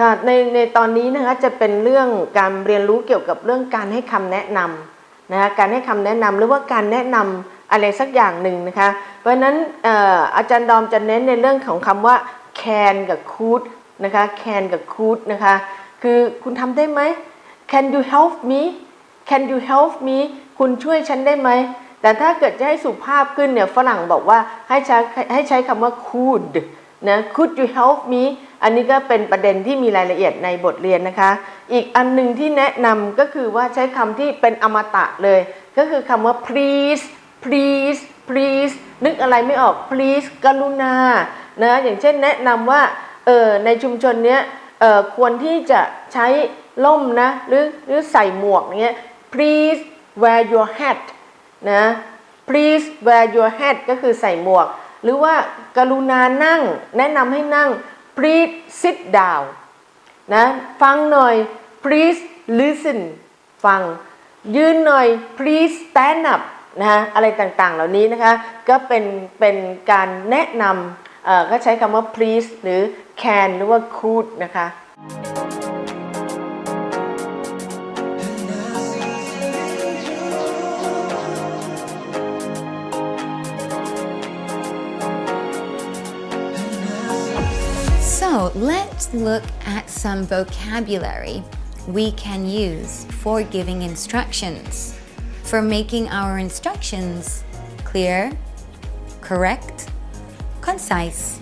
ค่ะในตอนนี้นะคะจะเป็นเรื่องการเรียนรู้เกี่ยวกับเรื่องการให้คำแนะนำนะคะการให้คำแนะนำหรือว่าการแนะนำอะไรสักอย่างหนึ่งนะคะเพราะฉะนั้นอาจารย์ดอมจะเน้นในเรื่องของคำว่า can กับ could นะคะ can กับ could นะคะคือคุณทำได้ไหม can you help me can you help me คุณช่วยฉันได้ไหมแต่ถ้าเกิดจะให้สุภาพขึ้นเนี่ยฝรั่งบอกว่าให้ใช้คำว่า could นะ could you help me อันนี้ก็เป็นประเด็นที่มีรายละเอียดในบทเรียนนะคะอีกอันหนึ่งที่แนะนำก็คือว่าใช้คำที่เป็นอมตะเลยก็คือคำว่า please please please นึกอะไรไม่ออก please กรุณานะอย่างเช่นแนะนำว่าในชุมชนเนี้ยควรที่จะใช้ล่มนะหรือใส่หมวกเงี้ย please wear your hat นะ please wear your hat ก็คือใส่หมวกหรือว่ากรุณานั่งแนะนำให้นั่ง please sit down นะฟังหน่อย please listen ฟังยืนหน่อย please stand up นะอะไรต่างๆเหล่านี้นะคะก็เป็นการแนะนำก็ใช้คำว่า please หรือ can หรือว่า could นะคะ So let's look at some vocabulary we can use for giving instructions, for making our instructions clear, correct, concise,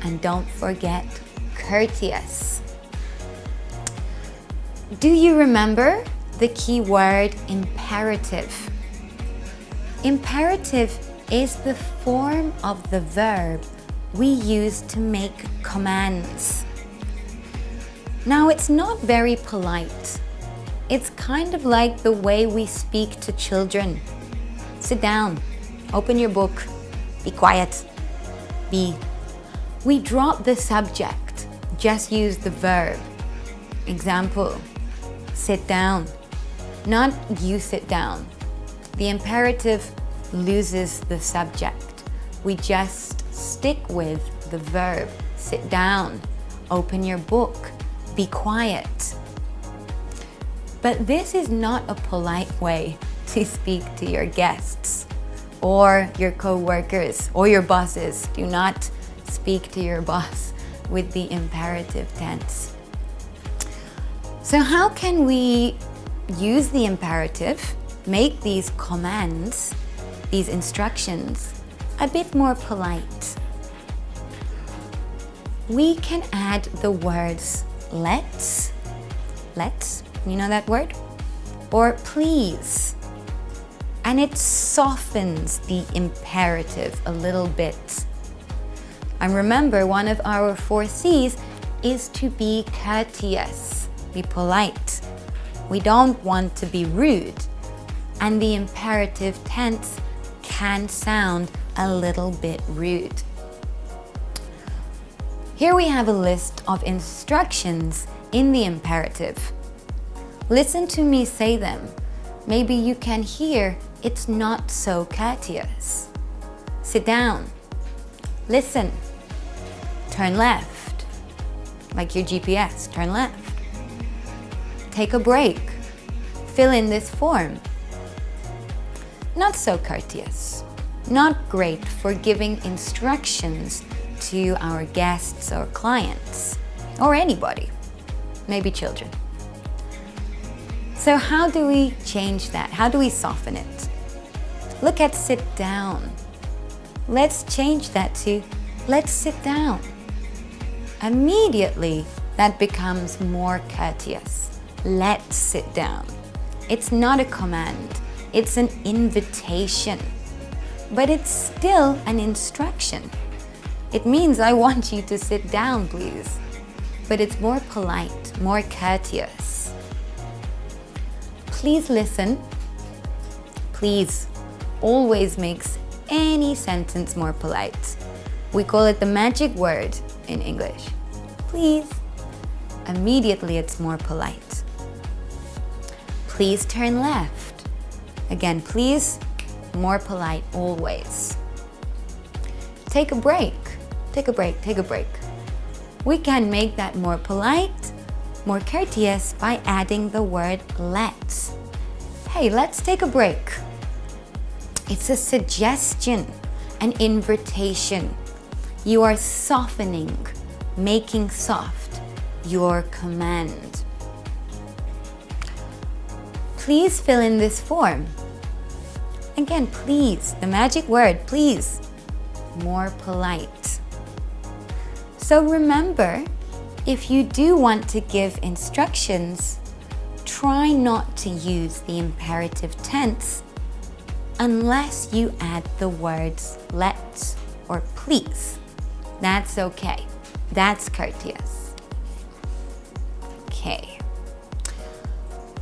and don't forget courteous. Do you remember the key word imperative? Imperative is the form of the verb we use to make commands. Now, it's not very polite. It's kind of like the way we speak to children. Sit down, open your book, be quiet, be. We drop the subject, just use the verb. Example, sit down, not you sit down. The imperative loses the subject. We just stick with the verb. Sit down, open your book, be quiet. But this is not a polite way to speak to your guests or your co-workers or your bosses. Do not speak to your boss with the imperative tense. So how can we use the imperative, make these commands, these instructions, a bit more polite? We can add the words let's, you know that word? Or please. And it softens the imperative a little bit. And remember, one of our 4 C's is to be courteous, be polite. We don't want to be rude. And the imperative tense can sound a little bit rude. Here we have a list of instructions in the imperative. Listen to me say them. Maybe you can hear it's not so courteous. Sit down. Listen. Turn left. Like your GPS, turn left. Take a break. Fill in this form. Not so courteous. Not great for giving instructions to our guests or clients, or anybody, maybe children. So how do we change that? How do we soften it? Look at sit down. Let's change that to let's sit down. Immediately, that becomes more courteous. Let's sit down. It's not a command. It's an invitation. But it's still an instruction. It means I want you to sit down, please. But it's more polite, more courteous. Please listen. Please always makes any sentence more polite. We call it the magic word in English. Please. Immediately it's more polite. Please turn left. Again, please, more polite always. Take a break. Take a break, take a break. We can make that more polite, more courteous by adding the word let's. Hey, let's take a break. It's a suggestion, an invitation. You are softening, making soft your command. Please fill in this form. Again, please, the magic word, please. More polite. So remember, if you do want to give instructions, try not to use the imperative tense unless you add the words let's or please. That's okay. That's courteous. Okay.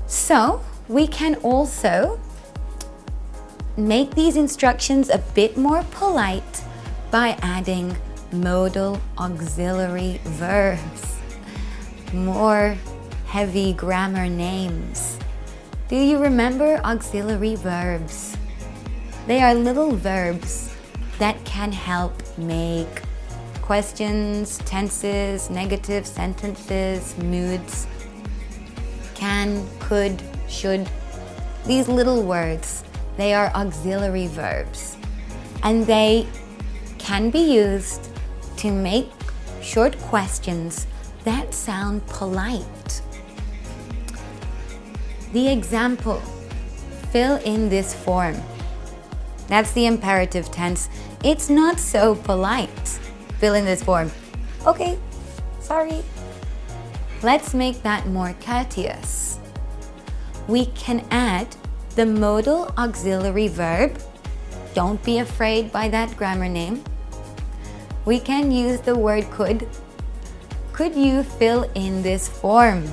So we can also make these instructions a bit more polite by adding modal auxiliary verbs, more heavy grammar names. Do you remember auxiliary verbs? They are little verbs that can help make questions, tenses, negative sentences, moods, can, could, should. These little words, they are auxiliary verbs, and they can be used to make short questions that sound polite. The example, fill in this form. That's the imperative tense. It's not so polite. Fill in this form. Okay, sorry. Let's make that more courteous. We can add the modal auxiliary verb. Don't be afraid by that grammar name. We can use the word could. Could you fill in this form?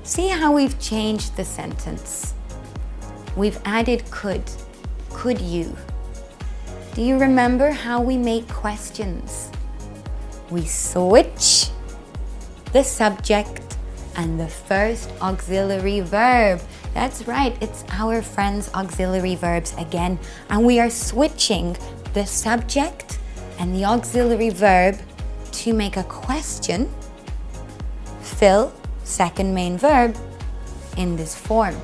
See how we've changed the sentence. We've added could. Could you? Do you remember how we make questions? We switch the subject and the first auxiliary verb. That's right, it's our friends' auxiliary verbs again. And we are switching the subject and the auxiliary verb to make a question. Fill, second main verb, in this form.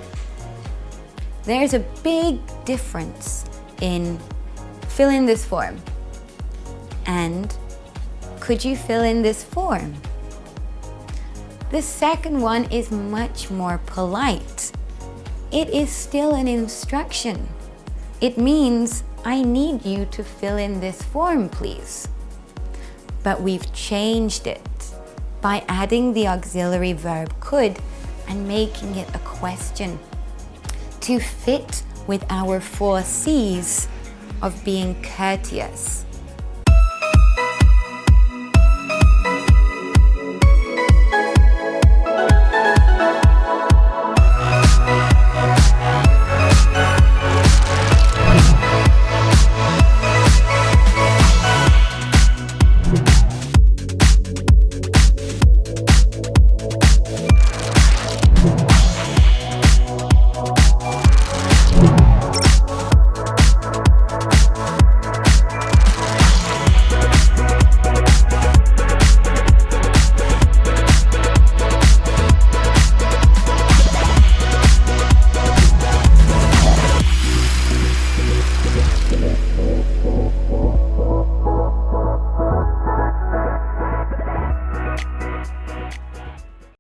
There's a big difference in fill in this form and could you fill in this form? The second one is much more polite. It is still an instruction. It means I need you to fill in this form, please. But we've changed it by adding the auxiliary verb could and making it a question to fit with our 4 C's of being courteous,